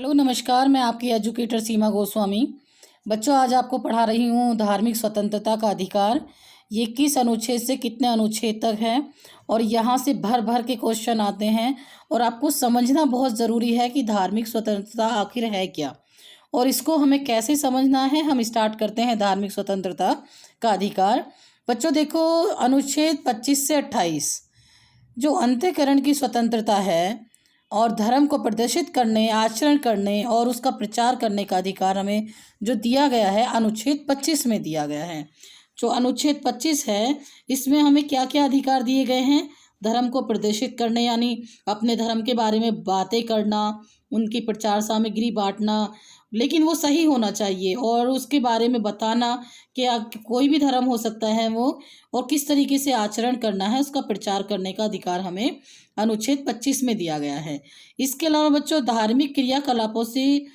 Hello नमस्कार, मैं आपकी एजुकेटर सीमा गोस्वामी। बच्चों, आज आपको पढ़ा रही हूँ धार्मिक स्वतंत्रता का अधिकार। ये किस अनुच्छेद से कितने अनुच्छेद तक है और यहाँ से भर भर के क्वेश्चन आते हैं और आपको समझना बहुत ज़रूरी है कि धार्मिक स्वतंत्रता आखिर है क्या और इसको हमें कैसे समझना है। हम स्टार्ट करते हैं धार्मिक स्वतंत्रता का अधिकार। बच्चों देखो, अनुच्छेद 25 से 28 जो अंतःकरण की स्वतंत्रता है और धर्म को प्रदर्शित करने, आचरण करने और उसका प्रचार करने का अधिकार हमें जो दिया गया है अनुच्छेद 25 में दिया गया है। जो अनुच्छेद 25 है इसमें हमें क्या क्या अधिकार दिए गए हैं। धर्म को प्रदर्शित करने यानी अपने धर्म के बारे में बातें करना, उनकी प्रचार सामग्री बांटना, लेकिन वो सही होना चाहिए और उसके बारे में बताना कि कोई भी धर्म हो सकता है वो, और किस तरीके से आचरण करना है उसका प्रचार करने का अधिकार हमें अनुच्छेद 25 में दिया गया है। इसके अलावा बच्चों, धार्मिक क्रियाकलापों से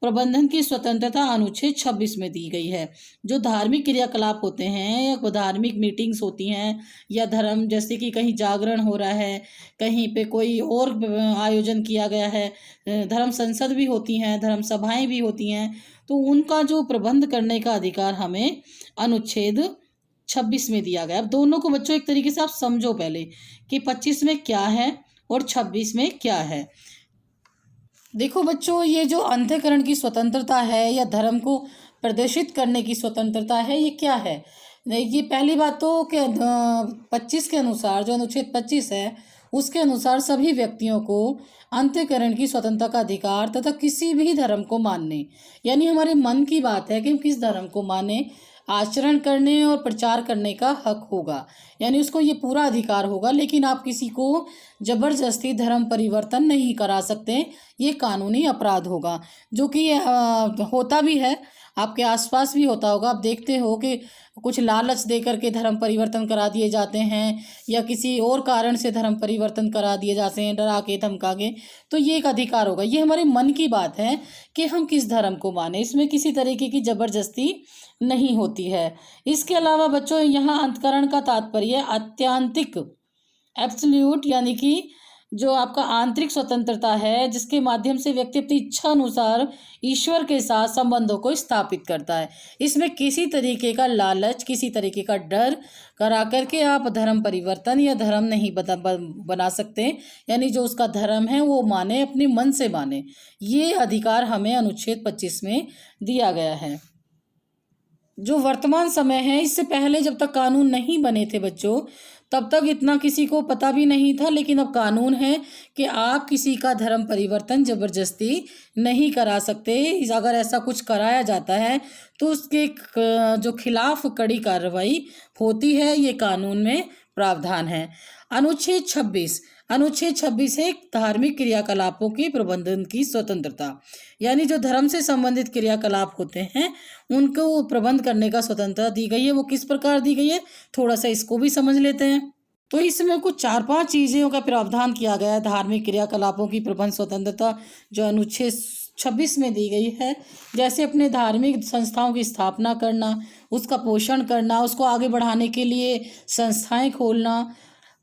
प्रबंधन की स्वतंत्रता अनुच्छेद 26 में दी गई है। जो धार्मिक क्रियाकलाप होते हैं या धार्मिक मीटिंग्स होती हैं या धर्म, जैसे कि कहीं जागरण हो रहा है, कहीं पे कोई और आयोजन किया गया है, धर्म संसद भी होती हैं, धर्म सभाएं भी होती हैं, तो उनका जो प्रबंध करने का अधिकार हमें अनुच्छेद 26 में दिया गया। अब दोनों को बच्चों एक तरीके से आप समझो पहले कि 25 में क्या है और 26 में क्या है। देखो बच्चों, ये जो अंतःकरण की स्वतंत्रता है या धर्म को प्रदर्शित करने की स्वतंत्रता है, ये क्या है। ये पहली बात तो कि 25 के अनुसार, जो अनुच्छेद 25 है उसके अनुसार सभी व्यक्तियों को अंतःकरण की स्वतंत्रता का अधिकार तथा किसी भी धर्म को मानने, यानी हमारे मन की बात है कि हम किस धर्म को माने, आचरण करने और प्रचार करने का हक होगा, यानी उसको ये पूरा अधिकार होगा। लेकिन आप किसी को जबरदस्ती धर्म परिवर्तन नहीं करा सकते, ये कानूनी अपराध होगा, जो कि होता भी है, आपके आसपास भी होता होगा। आप देखते हो कि कुछ लालच दे करके धर्म परिवर्तन करा दिए जाते हैं या किसी और कारण से धर्म परिवर्तन करा दिए जाते हैं, डरा के धमका के। तो ये एक अधिकार होगा, ये हमारे मन की बात है कि हम किस धर्म को माने, इसमें किसी तरीके की जबरदस्ती नहीं होती है। इसके अलावा बच्चों, यहाँ अंतःकरण का तात्पर्य अत्यंतिक, एब्सोल्यूट, यानी कि जो आपका आंतरिक स्वतंत्रता है जिसके माध्यम से व्यक्ति अपनी इच्छा अनुसार ईश्वर के साथ संबंधों को स्थापित करता है। इसमें किसी तरीके का लालच, किसी तरीके का डर करा करके आप धर्म परिवर्तन या धर्म नहीं बना सकते, यानी जो उसका धर्म है वो माने, अपने मन से माने। ये अधिकार हमें अनुच्छेद 25 में दिया गया है। जो वर्तमान समय है, इससे पहले जब तक कानून नहीं बने थे बच्चों, तब तक इतना किसी को पता भी नहीं था, लेकिन अब कानून है कि आप किसी का धर्म परिवर्तन जबरदस्ती नहीं करा सकते। अगर ऐसा कुछ कराया जाता है तो उसके जो खिलाफ कड़ी कार्रवाई होती है, ये कानून में प्रावधान है। अनुच्छेद 26 है धार्मिक क्रियाकलापों के प्रबंधन की स्वतंत्रता, यानी जो धर्म से संबंधित क्रियाकलाप होते हैं उनको प्रबंध करने का स्वतंत्रता दी गई है। वो किस प्रकार दी गई है, थोड़ा सा इसको भी समझ लेते हैं। तो इसमें कुछ 4-5 चीज़ों का प्रावधान किया गया है धार्मिक क्रियाकलापों की प्रबंध स्वतंत्रता जो अनुच्छेद 26 में दी गई है। जैसे अपने धार्मिक संस्थाओं की स्थापना करना, उसका पोषण करना, उसको आगे बढ़ाने के लिए संस्थाएं खोलना।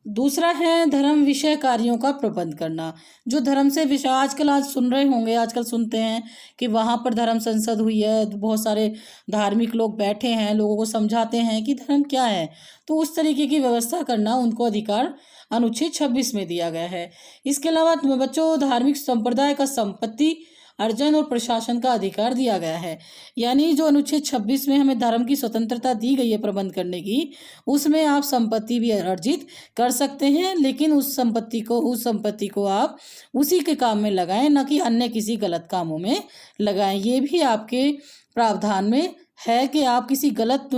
दूसरा है धर्म विषय कार्यों का प्रबंध करना, जो धर्म से विषय, आज सुन रहे होंगे, आजकल सुनते हैं कि वहाँ पर धर्म संसद हुई है, बहुत सारे धार्मिक लोग बैठे हैं, लोगों को समझाते हैं कि धर्म क्या है, तो उस तरीके की व्यवस्था करना उनको अधिकार अनुच्छेद 26 में दिया गया है। इसके अलावा बच्चों, धार्मिक संप्रदाय का संपत्ति अर्जन और प्रशासन का अधिकार दिया गया है, यानी जो अनुच्छेद 26 में हमें धर्म की स्वतंत्रता दी गई है प्रबंध करने की, उसमें आप संपत्ति भी अर्जित कर सकते हैं, लेकिन उस संपत्ति को आप उसी के काम में लगाएं, न कि अन्य किसी गलत कामों में लगाएं। ये भी आपके प्रावधान में है कि आप किसी गलत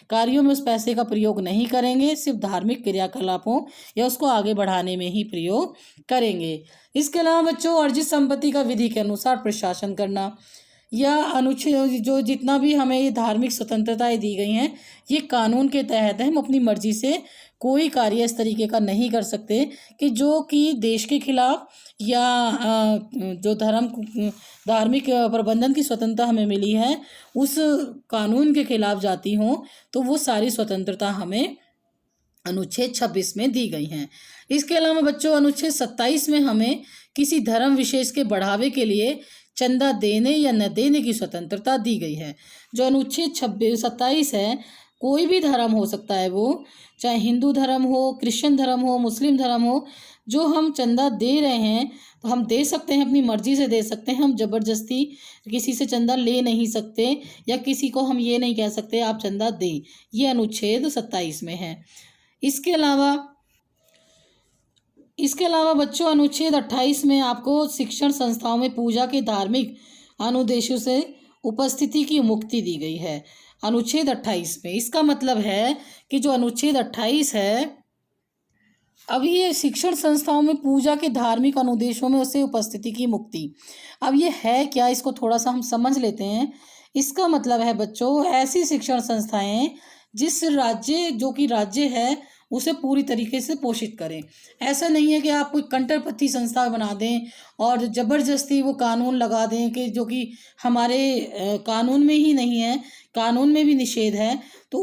कार्यों में उस पैसे का प्रयोग नहीं करेंगे, सिर्फ धार्मिक क्रियाकलापों या उसको आगे बढ़ाने में ही प्रयोग करेंगे। इसके अलावा बच्चों, अर्जित संपत्ति का विधि के अनुसार प्रशासन करना, या अनुच्छेद जो जितना भी हमें ये धार्मिक स्वतंत्रताएं दी गई हैं, ये कानून के तहत है। हम अपनी मर्जी से कोई कार्य इस तरीके का नहीं कर सकते कि जो कि देश के खिलाफ या जो धार्मिक प्रबंधन की स्वतंत्रता हमें मिली है उस कानून के खिलाफ जाती हों, तो वो सारी स्वतंत्रता हमें अनुच्छेद 26 में दी गई हैं। इसके अलावा बच्चों, अनुच्छेद 27 में हमें किसी धर्म विशेष के बढ़ावे के लिए चंदा देने या न देने की स्वतंत्रता दी गई है। जो अनुच्छेद 27 है, कोई भी धर्म हो सकता है, वो चाहे हिंदू धर्म हो, क्रिश्चियन धर्म हो, मुस्लिम धर्म हो, जो हम चंदा दे रहे हैं तो हम दे सकते हैं, अपनी मर्जी से दे सकते हैं। हम ज़बरदस्ती किसी से चंदा ले नहीं सकते या किसी को हम ये नहीं कह सकते आप चंदा दें। ये अनुच्छेद 27 में है। इसके अलावा बच्चों, अनुच्छेद 28 में आपको शिक्षण संस्थाओं में पूजा के धार्मिक अनुदेशों से उपस्थिति की मुक्ति दी गई है। अनुच्छेद 28 में इसका मतलब है कि जो अनुच्छेद 28 है, अब ये शिक्षण संस्थाओं में पूजा के धार्मिक अनुदेशों में उसे उपस्थिति की मुक्ति, अब ये है क्या, इसको थोड़ा सा हम समझ लेते हैं। इसका मतलब है बच्चों, ऐसी शिक्षण संस्थाएं जिस राज्य जो कि राज्य है उसे पूरी तरीके से पोषित करें। ऐसा नहीं है कि आप कोई कंटरपति संस्था बना दें और ज़बरदस्ती वो कानून लगा दें कि जो कि हमारे कानून में ही नहीं है, कानून में भी निषेध है, तो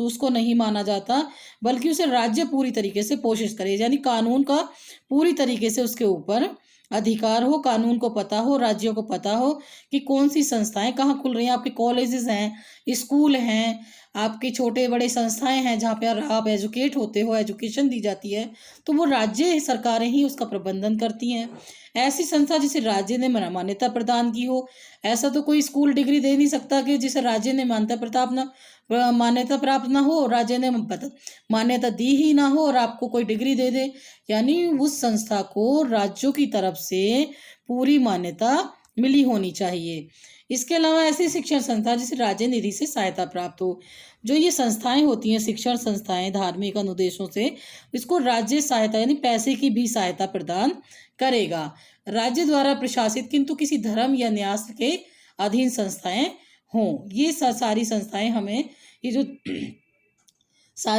उसको नहीं माना जाता, बल्कि उसे राज्य पूरी तरीके से पोषित करे, यानी कानून का पूरी तरीके से उसके ऊपर अधिकार हो, कानून को पता हो, राज्यों को पता हो कि कौन सी संस्थाएं कहाँ खुल रही हैं। आपके कॉलेजेस हैं, स्कूल हैं, आपके छोटे बड़े संस्थाएं हैं जहाँ पे आप एजुकेट होते हो, एजुकेशन दी जाती है, तो वो राज्य सरकारें ही उसका प्रबंधन करती हैं। ऐसी संस्था जिसे राज्य ने मान्यता प्रदान की हो। ऐसा तो कोई स्कूल डिग्री दे नहीं सकता कि जिसे राज्य ने मान्यता प्राप्त ना हो, राज्य ने मान्यता दी ही ना हो और आपको कोई डिग्री दे दे। यानी उस संस्था को राज्यों की तरफ से पूरी मान्यता मिली होनी चाहिए। इसके अलावा ऐसी शिक्षण संस्था जिसे राज्य निधि से सहायता प्राप्त हो। जो ये संस्थाएं होती हैं, शिक्षण संस्थाएं धार्मिक अनुदेशों से, इसको राज्य सहायता यानी पैसे की भी सहायता प्रदान करेगा। राज्य द्वारा प्रशासित किंतु किसी धर्म या न्यास के अधीन संस्थाएं हों। ये सारी संस्थाएं हमें, ये जो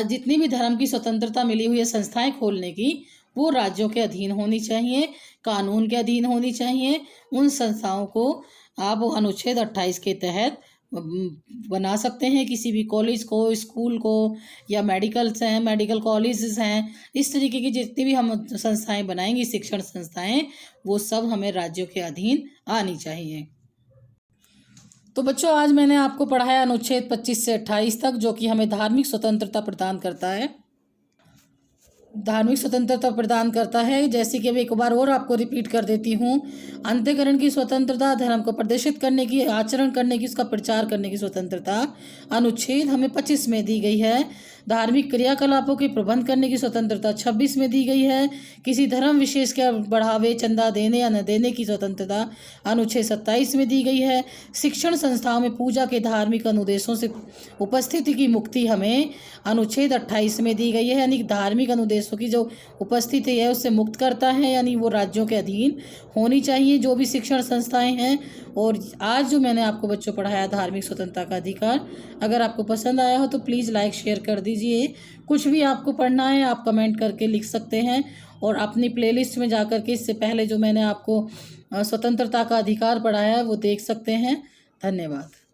जितनी भी धर्म की स्वतंत्रता मिली हुई है संस्थाएं खोलने की, वो राज्यों के अधीन होनी चाहिए, कानून के अधीन होनी चाहिए। उन संस्थाओं को आप अनुच्छेद 28 के तहत बना सकते हैं, किसी भी कॉलेज को, स्कूल को, या मेडिकल्स हैं, मेडिकल कॉलेजेस हैं। इस तरीके की जितनी भी हम संस्थाएं बनाएंगे, शिक्षण संस्थाएं, वो सब हमें राज्यों के अधीन आनी चाहिए। तो बच्चों, आज मैंने आपको पढ़ाया अनुच्छेद 25 से 28 तक, जो कि हमें धार्मिक स्वतंत्रता प्रदान करता है। धार्मिक स्वतंत्रता प्रदान करता है, जैसे कि अब एक बार और आपको रिपीट कर देती हूँ। अंतःकरण की स्वतंत्रता, धर्म को प्रदर्शित करने की, आचरण करने की, उसका प्रचार करने की स्वतंत्रता अनुच्छेद हमें 25 में दी गई है। धार्मिक क्रियाकलापों के प्रबंध करने की स्वतंत्रता 26 में दी गई है। किसी धर्म विशेष के बढ़ावे, चंदा देने या न देने की स्वतंत्रता अनुच्छेद 27 में दी गई है। शिक्षण संस्थाओं में पूजा के धार्मिक अनुदेशों से उपस्थिति की मुक्ति हमें अनुच्छेद 28 में दी गई है, यानी धार्मिक अनुदेशों की जो उपस्थिति है उससे मुक्त करता है, यानी वो राज्यों के अधीन होनी चाहिए जो भी शिक्षण संस्थाएं हैं। और आज जो मैंने आपको बच्चों पढ़ाया धार्मिक स्वतंत्रता का अधिकार, अगर आपको पसंद आया हो तो प्लीज़ लाइक शेयर कर दीजिए। कुछ भी आपको पढ़ना है आप कमेंट करके लिख सकते हैं, और अपनी प्लेलिस्ट में जाकर के इससे पहले जो मैंने आपको स्वतंत्रता का अधिकार पढ़ाया है वो देख सकते हैं। धन्यवाद।